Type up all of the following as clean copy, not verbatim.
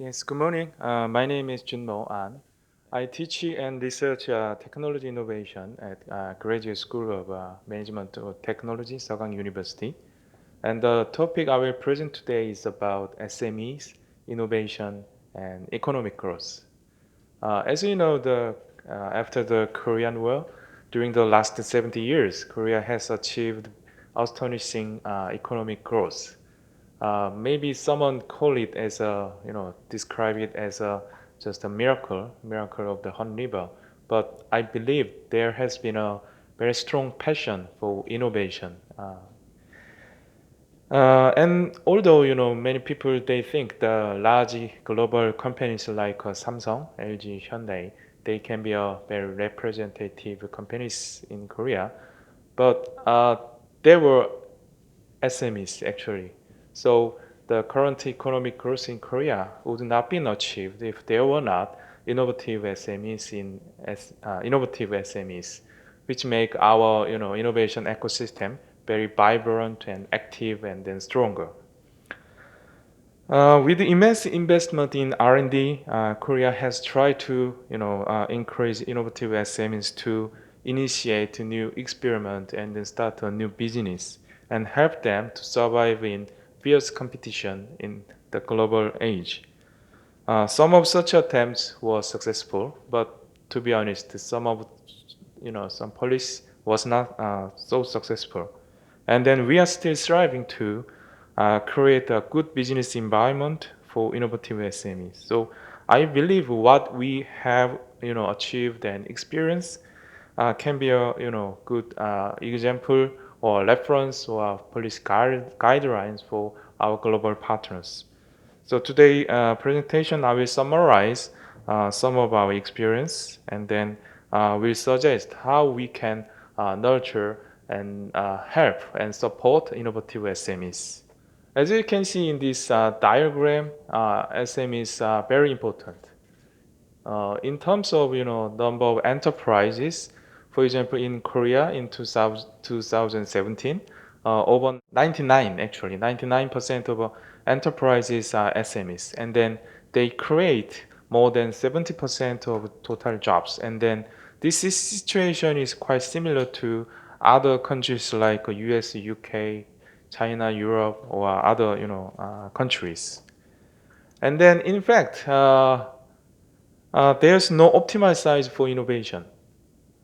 Yes, good morning. My name is Joon An. I teach and research technology innovation at Graduate School of Management of Technology, Sogang University. And the topic I will present today is about SMEs, innovation, and economic growth. As you know, after the Korean War, during the last 70 years, Korea has achieved astonishing economic growth. Maybe someone call it as a, describe it as a just a miracle of the Han River. But I believe there has been a very strong passion for innovation. And although many people they think the large global companies like Samsung, LG, Hyundai, they can be a very representative companies in Korea, but there were SMEs actually. So the current economic growth in Korea would not be achieved if there were not innovative SMEs, which make our innovation ecosystem very vibrant and active and then stronger. With immense investment in R&D, Korea has tried to increase innovative SMEs to initiate a new experiment and then start a new business and help them to survive in fierce competition in the global age. Some of such attempts were successful, but to be honest, some policy was not so successful. And then we are still striving to create a good business environment for innovative SMEs. So I believe what we have achieved and experienced can be a good example or reference or policy guidelines for our global partners. So today presentation I will summarize some of our experience and then we'll suggest how we can nurture and help and support innovative SMEs. As you can see in this diagram, SMEs are very important. In terms of number of enterprises, for example, in Korea in 2017, over 99% of enterprises are SMEs, and then they create more than 70% of total jobs. And then situation is quite similar to other countries like US, UK, China, Europe, or other countries. And then in fact, there's no optimal size for innovation.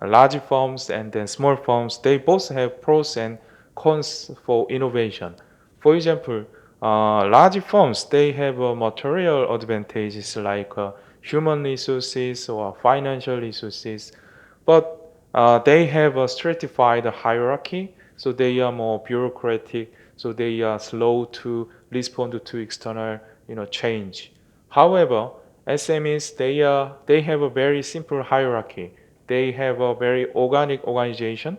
Large firms and then small firms, they both have pros and cons for innovation. For example, large firms, they have material advantages like human resources or financial resources, but they have a stratified hierarchy, so they are more bureaucratic, so they are slow to respond to external change. However, SMEs they have a very simple hierarchy. They have a very organic organization,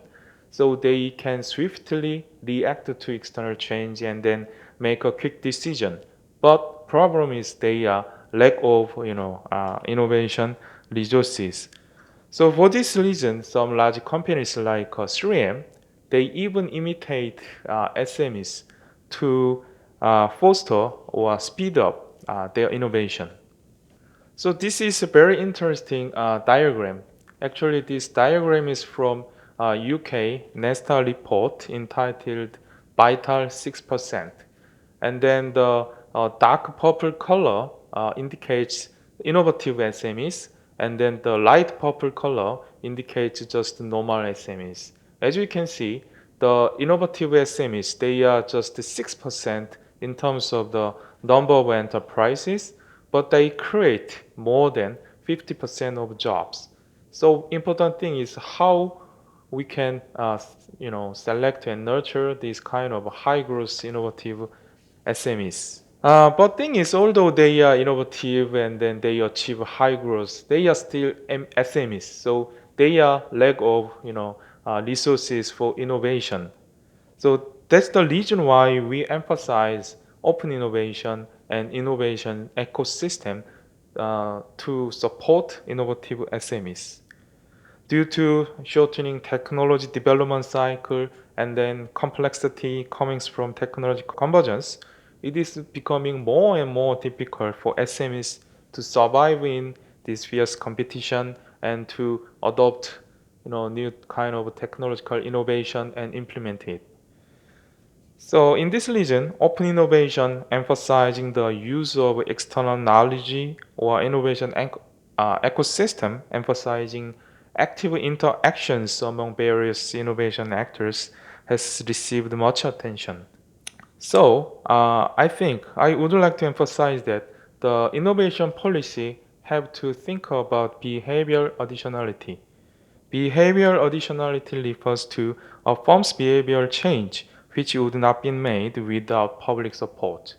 so they can swiftly react to external change and then make a quick decision. But problem is they are lack of innovation resources. So for this reason, some large companies like 3M, they even imitate SMEs to foster or speed up their innovation. So this is a very interesting diagram. Actually, this diagram is from UK Nesta report entitled Vital 6%. And then the dark purple color indicates innovative SMEs, and then the light purple color indicates just normal SMEs. As you can see, the innovative SMEs, they are just 6% in terms of the number of enterprises, but they create more than 50% of jobs. So important thing is how we can select and nurture these kind of high growth innovative SMEs. But thing is, although they are innovative and then they achieve high growth, they are still SMEs. So they are lack of resources for innovation. So that's the reason why we emphasize open innovation and innovation ecosystem to support innovative SMEs. Due to shortening technology development cycle and then complexity coming from technology convergence, it is becoming more and more difficult for SMEs to survive in this fierce competition and to adopt new kind of technological innovation and implement it. So in this region, open innovation emphasizing the use of external knowledge or innovation ecosystem emphasizing active interactions among various innovation actors has received much attention. So I think I would like to emphasize that the innovation policy have to think about behavioral additionality. Behavioral additionality refers to a firm's behavioral change which would not be made without public support.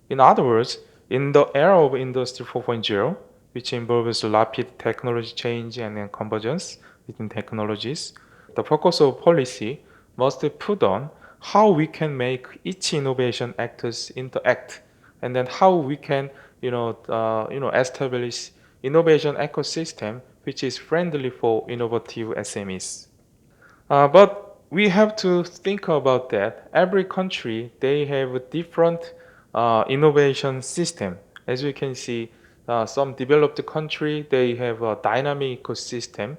In other words, in the era of Industry 4.0, which involves rapid technology change and then convergence between technologies, the focus of policy must be put on how we can make each innovation actors interact, and then how we can, establish innovation ecosystem which is friendly for innovative SMEs. But we have to think about that. Every country, they have a different innovation system. As you can see, some developed country, they have a dynamic ecosystem,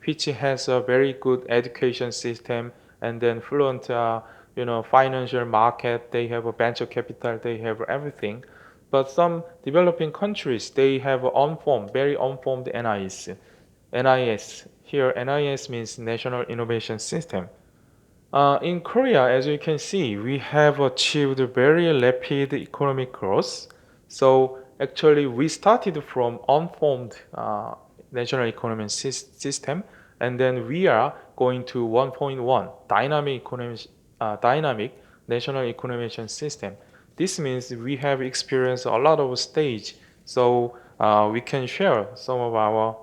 which has a very good education system, and then fluent, financial market. They have a venture capital. They have everything. But some developing countries, they have unformed, very unformed NIS. NIS. Here, NIS means National Innovation System. In Korea, as you can see, we have achieved very rapid economic growth. So actually, we started from unformed national economic system, and then we are going to 1.1 dynamic national economic system. This means we have experienced a lot of stage, so we can share some of our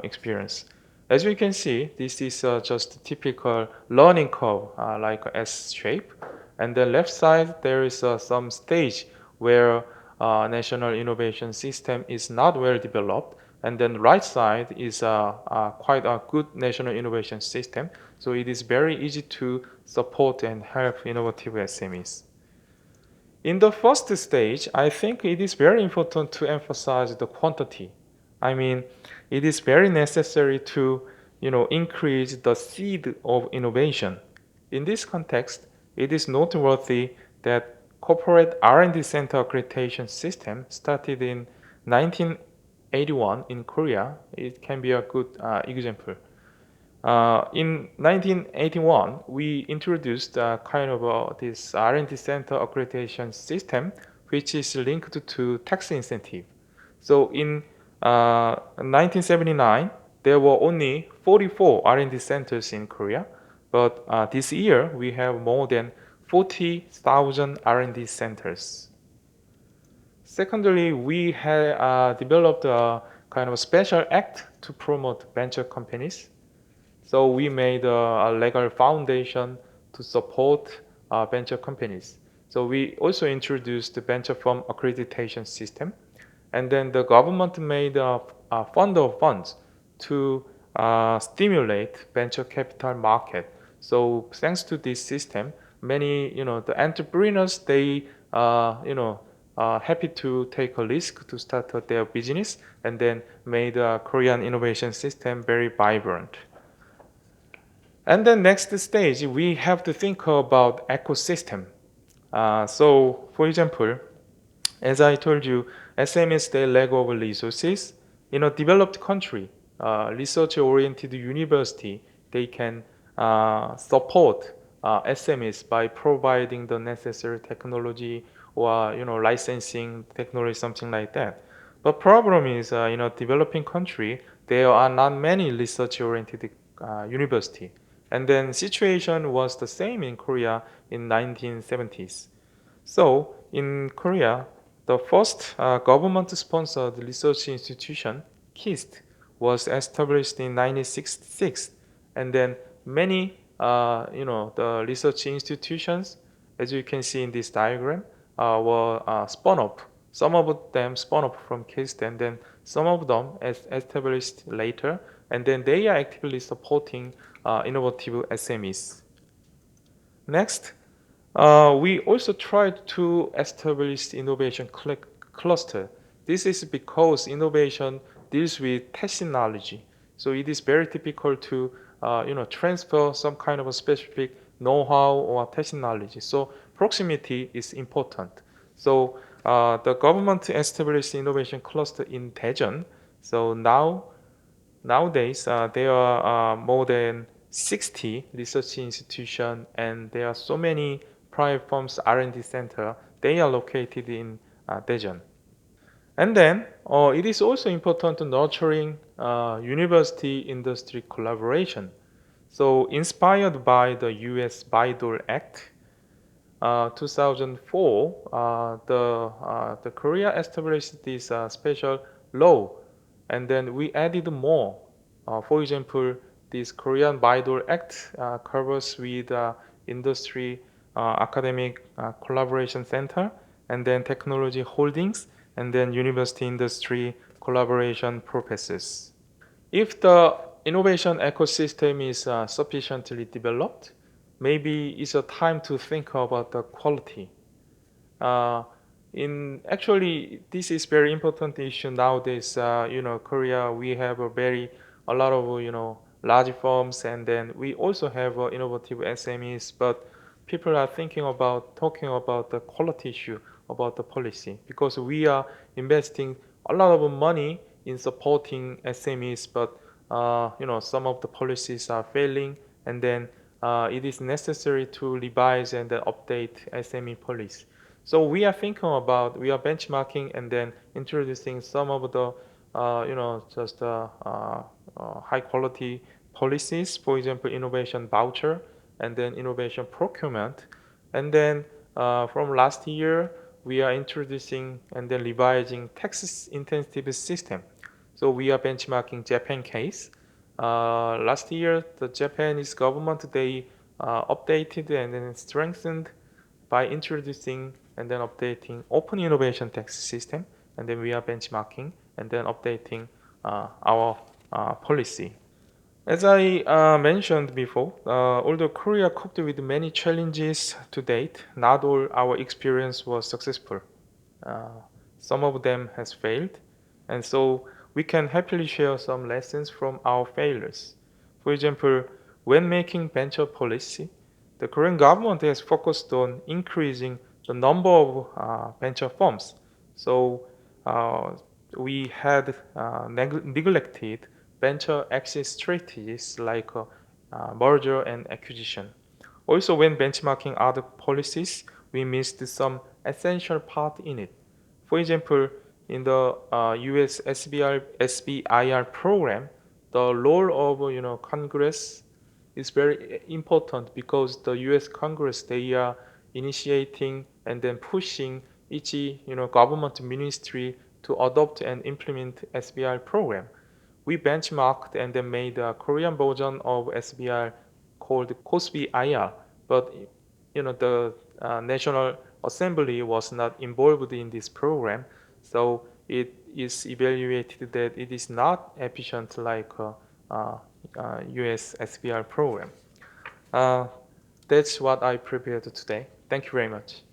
experience. As you can see, this is just a typical learning curve, like a S shape. And the left side, there is some stage where national innovation system is not well developed. And then right side is quite a good national innovation system. So it is very easy to support and help innovative SMEs. In the first stage, I think it is very important to emphasize the quantity. I mean, it is very necessary to, increase the seed of innovation. In this context, it is noteworthy that corporate R&D center accreditation system started in 1981 in Korea. It can be a good example. In 1981, we introduced kind of this R&D center accreditation system, which is linked to tax incentive. So in 1979, there were only 44 R&D centers in Korea, but this year we have more than 40,000 R&D centers. Secondly, we have developed a kind of special act to promote venture companies. So we made a legal foundation to support venture companies. So we also introduced the venture firm accreditation system. And then the government made a fund of funds to stimulate venture capital market. So thanks to this system, many, the entrepreneurs, they, happy to take a risk to start their business and then made the Korean innovation system very vibrant. And then next stage, we have to think about ecosystem. So for example, as I told you, SMEs, they lack of resources. In a developed country, research-oriented university, they can support SMEs by providing the necessary technology or licensing technology, something like that. But problem is, in a developing country, there are not many research-oriented university. And then situation was the same in Korea in 1970s. So in Korea, the first government-sponsored research institution, KIST, was established in 1966, and then many, the research institutions, as you can see in this diagram, were spun off. Some of them spun off from KIST, and then some of them established later, and then they are actively supporting innovative SMEs. Next, We also tried to establish innovation cluster. This is because innovation deals with technology, so it is very difficult to transfer some kind of a specific know-how or technology. So proximity is important. So the government established innovation cluster in Daejeon. So nowadays, there are more than 60 research institutions, and there are so many private firms R&D center. They are located in Daejeon. And then it is also important to nurturing university industry collaboration. So inspired by the U.S. Bayh-Dole Act, 2004, the Korea established this special law, and then we added more. For example, this Korean Bayh-Dole Act covers with industry academic collaboration center, and then technology holdings, and then university industry collaboration processes. If the innovation ecosystem is sufficiently developed, maybe it's a time to think about the quality. Uh, in actually, this is very important issue nowadays. Korea, we have a lot of large firms, and then we also have innovative SMEs. But people are thinking about talking about the quality issue, about the policy, because we are investing a lot of money in supporting SMEs, but some of the policies are failing, and then it is necessary to revise and then update SME policy. So we are thinking about, we are benchmarking and then introducing some of the just high quality policies. For example, innovation voucher, and then innovation procurement, and then from last year we are introducing and then revising tax intensive system. So we are benchmarking Japan case. Last year, the Japanese government, they updated and then strengthened by introducing and then updating open innovation tax system, and then we are benchmarking and then updating our policy. As I mentioned before, although Korea coped with many challenges to date, not all our experience was successful. Uh, some of them has failed, and so we can happily share some lessons from our failures. For example, when making venture policy, the Korean government has focused on increasing the number of venture firms. So uh, we had neglected venture exit strategies like merger and acquisition. Also, when benchmarking other policies, we missed some essential part in it. For example, in the U.S. SBIR program, the role of Congress is very important, because the U.S. Congress, they are initiating and then pushing each government ministry to adopt and implement SBIR program. We benchmarked and then made a Korean version of SBR called KOSBI-IR, but the National Assembly was not involved in this program, so it is evaluated that it is not efficient like US SBR program. Uh, that's what I prepared today. Thank you very much.